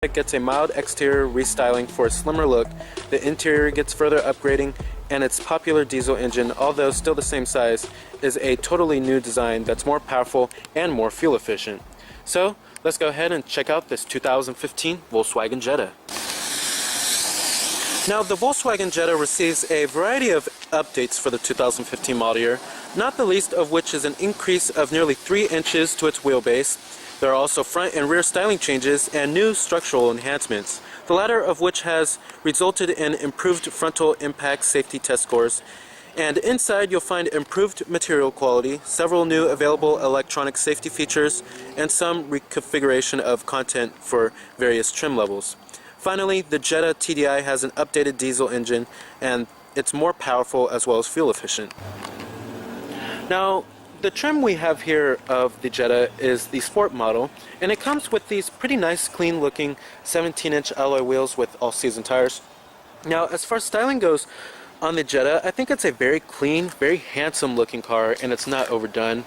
It gets a mild exterior restyling for a slimmer look, the interior gets further upgrading, and its popular diesel engine, although still the same size, is a totally new design that's more powerful and more fuel efficient. So, let's go ahead and check out this 2015 Volkswagen Jetta. Now, the Volkswagen Jetta receives a variety of updates for the 2015 model year, not the least of which is an increase of nearly 3 inches to its wheelbase. There are also front and rear styling changes and new structural enhancements, the latter of which has resulted in improved frontal impact safety test scores. And inside you'll find improved material quality, several new available electronic safety features, and some reconfiguration of content for various trim levels. Finally, the Jetta TDI has an updated diesel engine, and it's more powerful as well as fuel efficient. Now, the trim we have here of the Jetta is the Sport model, and it comes with these pretty nice clean looking 17-inch alloy wheels with all-season tires. Now, as far as styling goes on the Jetta, I think it's a very clean, very handsome looking car, and it's not overdone.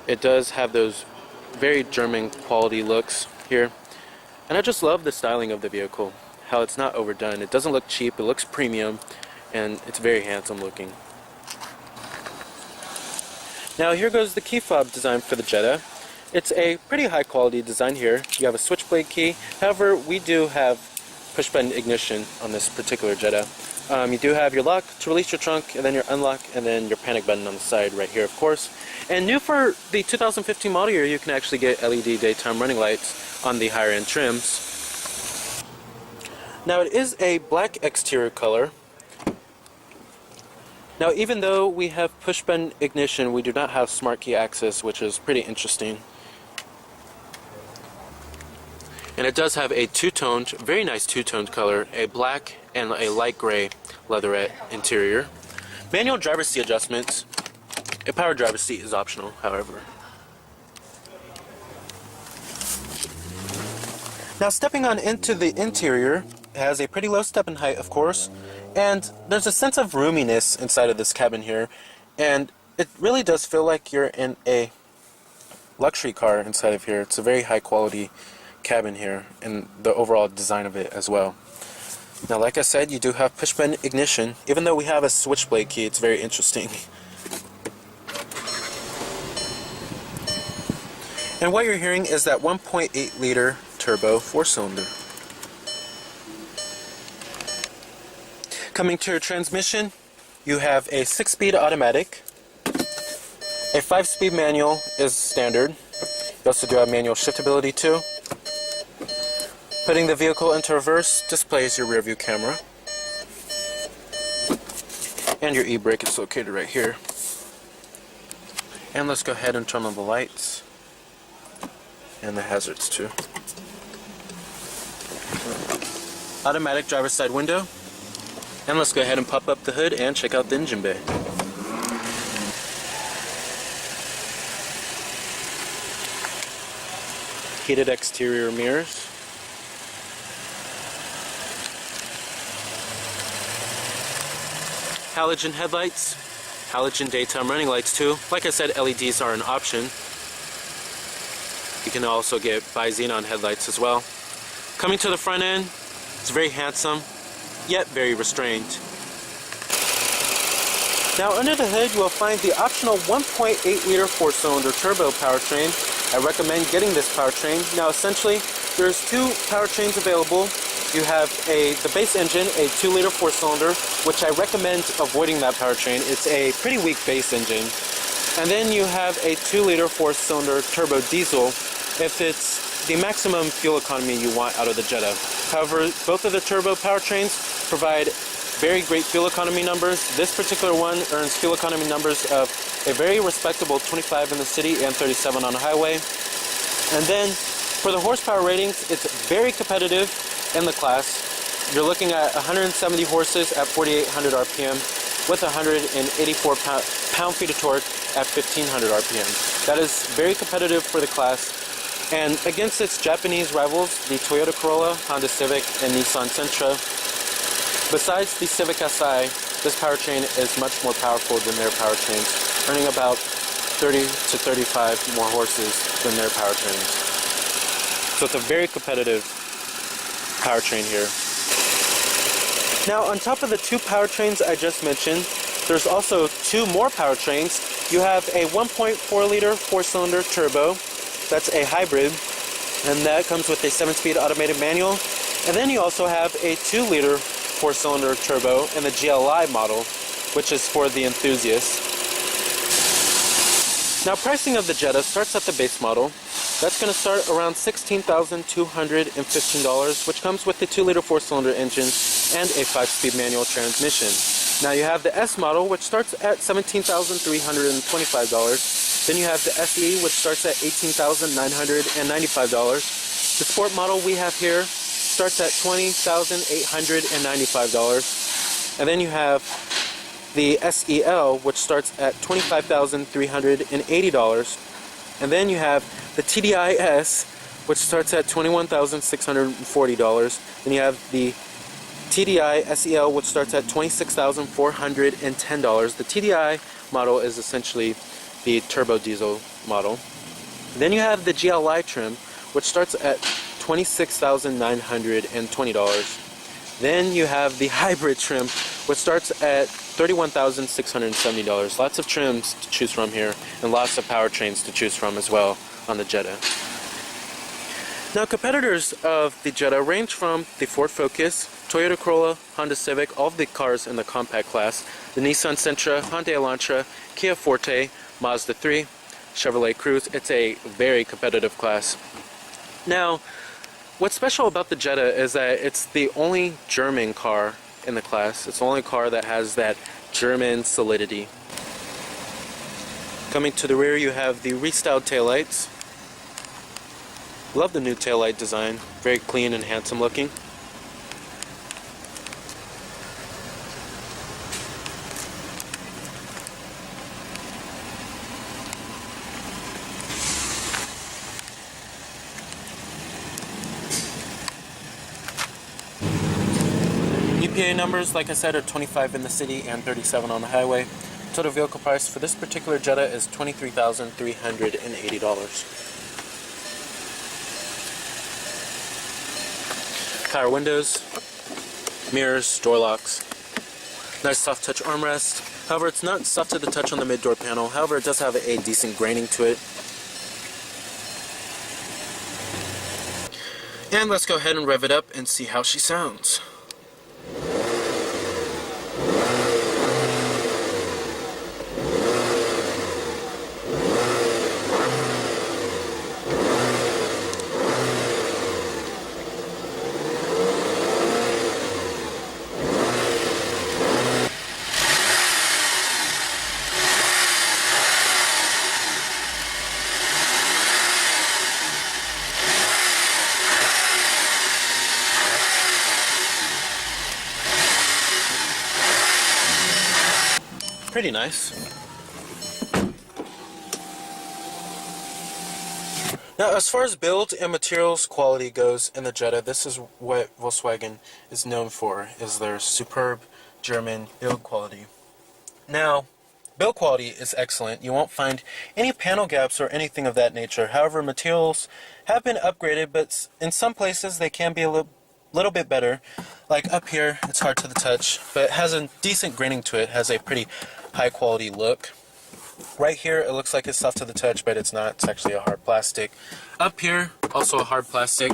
It does have those very German quality looks here, and I just love the styling of the vehicle, how it's not overdone. It doesn't look cheap, it looks premium, and it's very handsome looking. Now here goes the key fob design for the Jetta. It's a pretty high quality design here. You have a switchblade key. However, we do have push button ignition on this particular Jetta. You do have your lock to release your trunk, and then your unlock, and then your panic button on the side right here, of course. And new for the 2015 model year, you can actually get LED daytime running lights on the higher end trims. Now it is a black exterior color. Now, even though we have push-button ignition, we do not have smart key access, which is pretty interesting. And it does have a two-toned, very nice two-toned color, a black and a light gray leatherette interior. Manual driver's seat adjustments. A power driver's seat is optional, however. Now, stepping on into the interior, it has a pretty low step-in height, of course. And there's a sense of roominess inside of this cabin here, and it really does feel like you're in a luxury car inside of here. It's a very high quality cabin here, and the overall design of it as well. Now, like I said, you do have push button ignition. Even though we have a switchblade key, it's very interesting. And what you're hearing is that 1.8 liter turbo 4-cylinder. Coming to your transmission, you have a 6-speed automatic. A 5-speed manual is standard. You also do have manual shiftability too. Putting the vehicle into reverse displays your rear view camera. And your e-brake is located right here. And let's go ahead and turn on the lights. And the hazards too. Automatic driver's side window. And let's go ahead and pop up the hood and check out the engine bay. Heated exterior mirrors. Halogen headlights. Halogen daytime running lights too. Like I said, LEDs are an option. You can also get bi-xenon headlights as well. Coming to the front end, it's very handsome, yet very restrained. Now under the hood you will find the optional 1.8 liter 4-cylinder turbo powertrain. I recommend getting this powertrain. Now essentially there's two powertrains available. You have the base engine, a 2 liter 4-cylinder, which I recommend avoiding that powertrain. It's a pretty weak base engine. And then you have a 2 liter 4-cylinder turbo diesel if it's the maximum fuel economy you want out of the Jetta. However, both of the turbo powertrains provide very great fuel economy numbers. This particular one earns fuel economy numbers of a very respectable 25 in the city and 37 on the highway. And then for the horsepower ratings, it's very competitive in the class. You're looking at 170 horses at 4,800 RPM with 184 pound-feet of torque at 1,500 RPM. That is very competitive for the class. And against its Japanese rivals, the Toyota Corolla, Honda Civic, and Nissan Sentra, besides the Civic Si, this powertrain is much more powerful than their powertrains, earning about 30 to 35 more horses than their powertrains. So it's a very competitive powertrain here. Now, on top of the two powertrains I just mentioned, there's also two more powertrains. You have a 1.4 liter 4-cylinder turbo. That's a hybrid, and that comes with a 7-speed automated manual. And then you also have a 2-liter 4-cylinder turbo in the GLI model, which is for the enthusiast. Now, pricing of the Jetta starts at the base model. That's going to start around $16,215, which comes with the 2-liter 4-cylinder engine and a 5-speed manual transmission. Now you have the S model, which starts at $17,325. Then you have the SE, which starts at $18,995. The Sport model we have here starts at $20,895. And then you have the SEL, which starts at $25,380. And then you have the TDI-S, which starts at $21,640. Then you have the TDI SEL, which starts at $26,410. The TDI model is essentially the turbo diesel model. Then you have the GLI trim, which starts at $26,920. Then you have the hybrid trim, which starts at $31,670. Lots of trims to choose from here, and lots of powertrains to choose from as well on the Jetta. Now, competitors of the Jetta range from the Ford Focus, Toyota Corolla, Honda Civic, all of the cars in the compact class, the Nissan Sentra, Hyundai Elantra, Kia Forte, Mazda 3, Chevrolet Cruze. It's a very competitive class. Now, what's special about the Jetta is that it's the only German car in the class. It's the only car that has that German solidity. Coming to the rear, you have the restyled taillights. Love the new taillight design. Very clean and handsome looking. EPA numbers, like I said, are 25 in the city and 37 on the highway. Total vehicle price for this particular Jetta is $23,380. Power windows, mirrors, door locks. Nice soft touch armrest. However, it's not soft to the touch on the mid-door panel. However, it does have a decent graining to it. And let's go ahead and rev it up and see how she sounds. Pretty nice. Now, as far as build and materials quality goes in the Jetta, this is what Volkswagen is known for, is their superb German build quality. Now, build quality is excellent. You won't find any panel gaps or anything of that nature. However, materials have been upgraded, but in some places they can be a little bit better. Like up here, it's hard to the touch, but it has a decent graining to it, has a pretty high quality look. Right here, it looks like it's soft to the touch, but it's not. It's actually a hard plastic. Up here, also a hard plastic,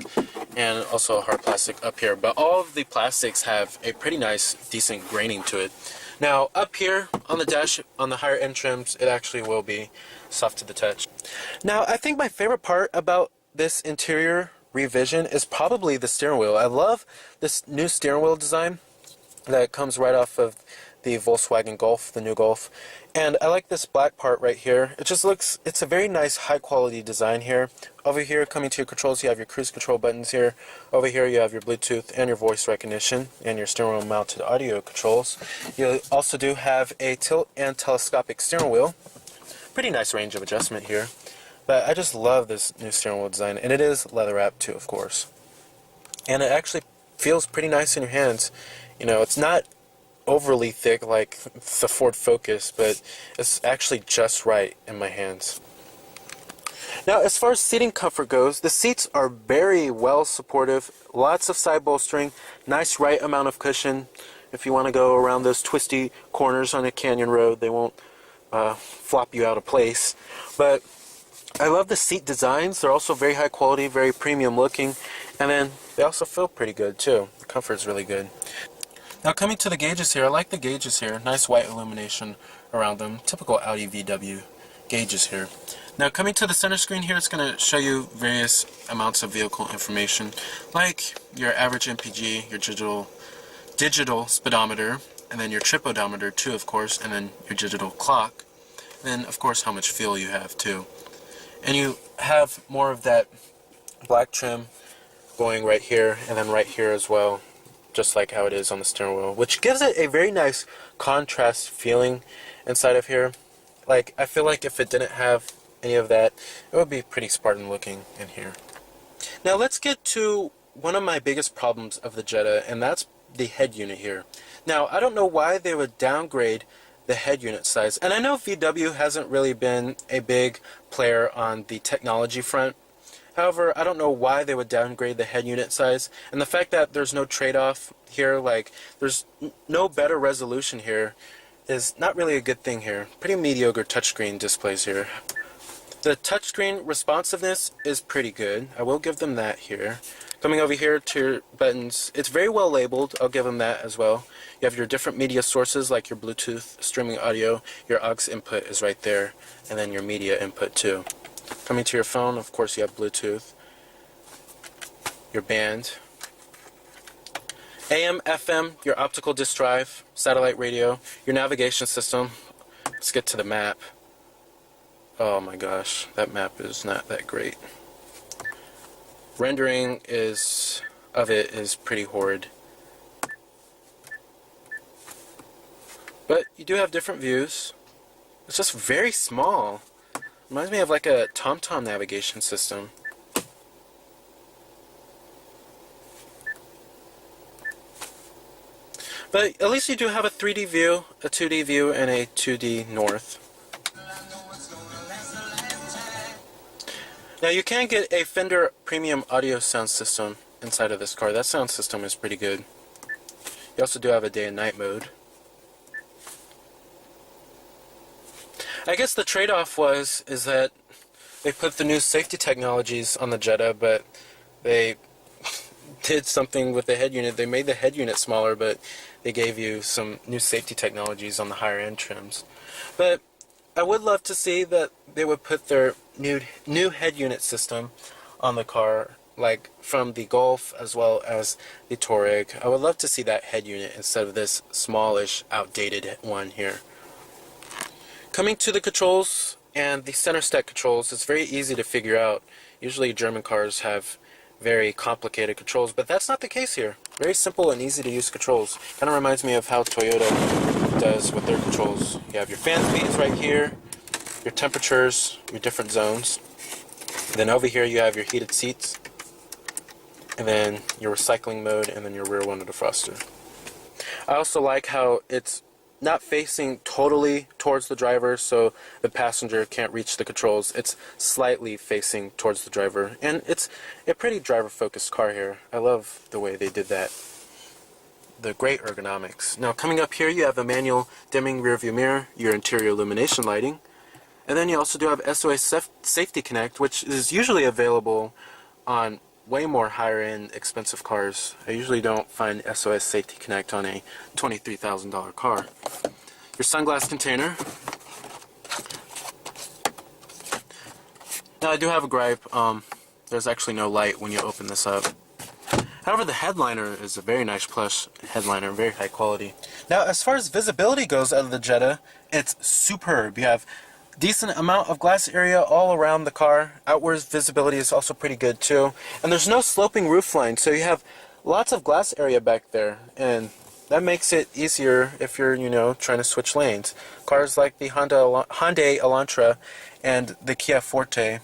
and also a hard plastic up here. But all of the plastics have a pretty nice, decent graining to it. Now, up here on the dash, on the higher end trims, it actually will be soft to the touch. Now, I think my favorite part about this interior revision is probably the steering wheel. I love this new steering wheel design that comes right off of the Volkswagen Golf, the new Golf. And I like this black part right here. It just looks, it's a very nice high quality design here. Over here, coming to your controls, you have your cruise control buttons here. Over here you have your Bluetooth and your voice recognition and your steering wheel mounted audio controls. You also do have a tilt and telescopic steering wheel. Pretty nice range of adjustment here. But I just love this new steering wheel design, and it is leather wrapped too, of course. And it actually feels pretty nice in your hands. You know, it's not overly thick like the Ford Focus, but it's actually just right in my hands. Now, as far as seating comfort goes, the seats are very well supportive, lots of side bolstering, nice right amount of cushion. If you want to go around those twisty corners on a canyon road, they won't flop you out of place. But I love the seat designs. They're also very high quality, very premium looking, and then they also feel pretty good too. The comfort's really good. Now coming to the gauges here, I like the gauges here. Nice white illumination around them. Typical Audi VW gauges here. Now coming to the center screen here, it's going to show you various amounts of vehicle information, like your average MPG, your digital speedometer, and then your trip odometer too, of course, and then your digital clock. And then of course how much fuel you have too. And you have more of that black trim going right here and then right here as well, just like how it is on the steering wheel, which gives it a very nice contrast feeling inside of here. Like, I feel like if it didn't have any of that, it would be pretty Spartan looking in here. Now let's get to one of my biggest problems of the Jetta, and that's the head unit here. Now, I don't know why they would downgrade the head unit size, and I know VW hasn't really been a big player on the technology front. However, I don't know why they would downgrade the head unit size, and the fact that there's no trade-off here, like there's no better resolution here, is not really a good thing here. Pretty mediocre touchscreen displays here. The touchscreen responsiveness is pretty good. I will give them that here. Coming over here to your buttons, it's very well labeled. I'll give them that as well. You have your different media sources like your Bluetooth streaming audio. Your aux input is right there, and then your media input too. Coming to your phone, of course, you have Bluetooth, your band, AM, FM, your optical disc drive, satellite radio, your navigation system. Let's get to the map. Oh my gosh, that map is not that great. Rendering of it is pretty horrid. But you do have different views. It's just very small. Reminds me of like a TomTom navigation system. But at least you do have a 3D view, a 2D view, and a 2D north. Now you can get a Fender premium audio sound system inside of this car. That sound system is pretty good. You also do have a day and night mode. I guess the trade-off is that they put the new safety technologies on the Jetta, but they did something with the head unit. They made the head unit smaller, but they gave you some new safety technologies on the higher end trims. But I would love to see that they would put their new head unit system on the car, like from the Golf as well as the Touareg. I would love to see that head unit instead of this smallish, outdated one here. Coming to the controls and the center stack controls, it's very easy to figure out. Usually German cars have very complicated controls, but that's not the case here. Very simple and easy to use controls. Kind of reminds me of how Toyota does with their controls. You have your fan speeds right here, your temperatures, your different zones. Then over here you have your heated seats, and then your recycling mode, and then your rear window defroster. I also like how it's not facing totally towards the driver, so the passenger can't reach the controls. It's slightly facing towards the driver, and it's a pretty driver-focused car here. I love the way they did that. The great ergonomics. Now coming up here, you have a manual dimming rear view mirror, your interior illumination lighting, and then you also do have SOS Safety Connect, which is usually available on way more higher-end expensive cars. I usually don't find SOS Safety Connect on a $23,000 car. Your sunglass container. Now I do have a gripe. There's actually no light when you open this up. However, the headliner is a very nice plush headliner, very high quality. Now as far as visibility goes out of the Jetta, it's superb. You have decent amount of glass area all around the car. Outwards visibility is also pretty good too. And there's no sloping roofline, so you have lots of glass area back there, and that makes it easier if you're, trying to switch lanes. Cars like the Hyundai Elantra and the Kia Forte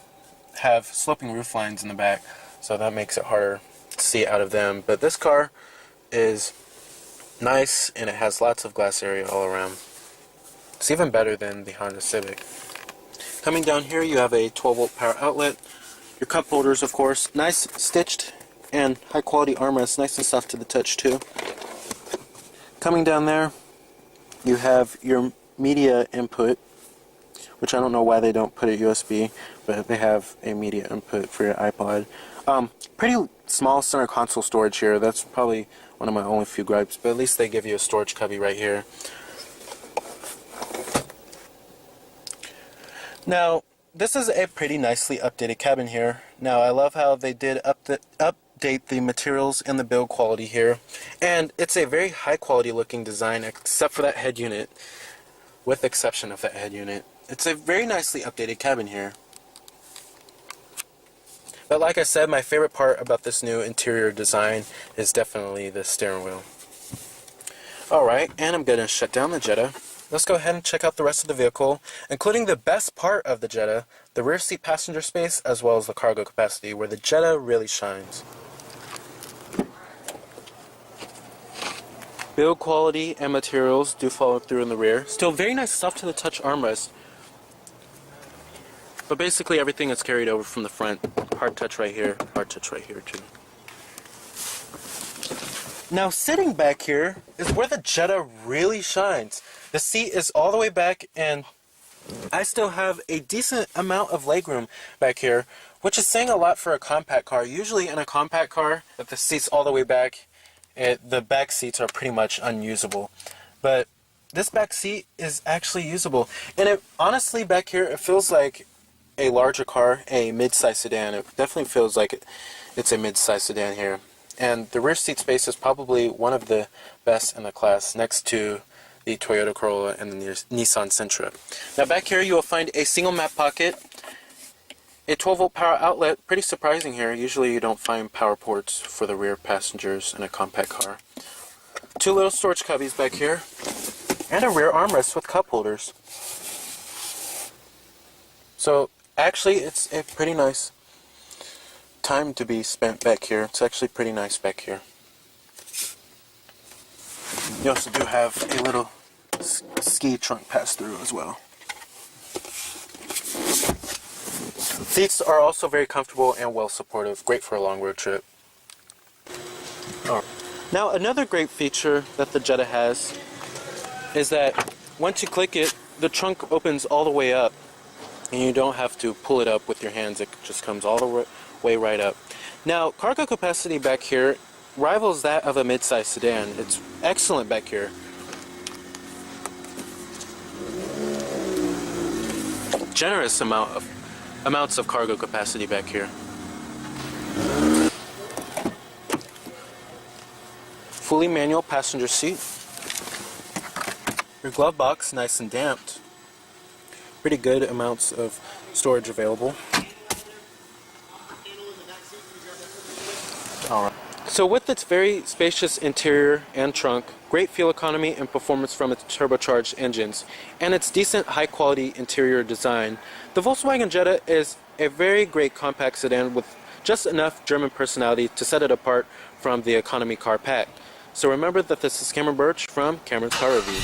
have sloping rooflines in the back, so that makes it harder to see out of them. But this car is nice, and it has lots of glass area all around. It's even better than the Honda Civic. Coming down here, you have a 12-volt power outlet. Your cup holders, of course. Nice stitched and high-quality armrest. Nice and soft to the touch, too. Coming down there, you have your media input, which I don't know why they don't put it USB, but they have a media input for your iPod. Pretty small center console storage here. That's probably one of my only few gripes, but at least they give you a storage cubby right here. Now, this is a pretty nicely updated cabin here. Now, I love how they did update the materials and the build quality here. And it's a very high quality looking design, except for that head unit. With the exception of that head unit. It's a very nicely updated cabin here. But like I said, my favorite part about this new interior design is definitely the steering wheel. Alright, and I'm going to shut down the Jetta. Let's go ahead and check out the rest of the vehicle, including the best part of the Jetta, the rear seat passenger space, as well as the cargo capacity, where the Jetta really shines. Build quality and materials do follow through in the rear. Still very nice soft to the touch armrest. But basically everything is carried over from the front. Hard touch right here, hard touch right here too. Now sitting back here is where the Jetta really shines. The seat is all the way back and I still have a decent amount of legroom back here, which is saying a lot for a compact car. Usually in a compact car, if the seat's all the way back, the back seats are pretty much unusable. But this back seat is actually usable. And it, honestly, back here, it feels like a larger car, a mid-size sedan. It definitely feels like it's a mid-size sedan here. And the rear seat space is probably one of the best in the class, next to the Toyota Corolla and the Nissan Sentra. Now back here you will find a single map pocket, a 12-volt power outlet. Pretty surprising here. Usually you don't find power ports for the rear passengers in a compact car. Two little storage cubbies back here, and a rear armrest with cup holders. So actually it's a pretty nice time to be spent back here. It's actually pretty nice back here. You also do have a little ski trunk pass-through as well. Seats are also very comfortable and well supportive. Great for a long road trip. Now another great feature that the Jetta has is that once you click it, the trunk opens all the way up and you don't have to pull it up with your hands. It just comes all the way right up. Now cargo capacity back here rivals that of a mid-size sedan. It's excellent back here. Generous amounts of cargo capacity back here. Fully manual passenger seat. Your glove box nice and damped. Pretty good amounts of storage available. Alright. So with its very spacious interior and trunk, great fuel economy and performance from its turbocharged engines, and its decent high-quality interior design, the Volkswagen Jetta is a very great compact sedan with just enough German personality to set it apart from the economy car pack. So remember that this is Cameron Birch from Cameron's Car Review.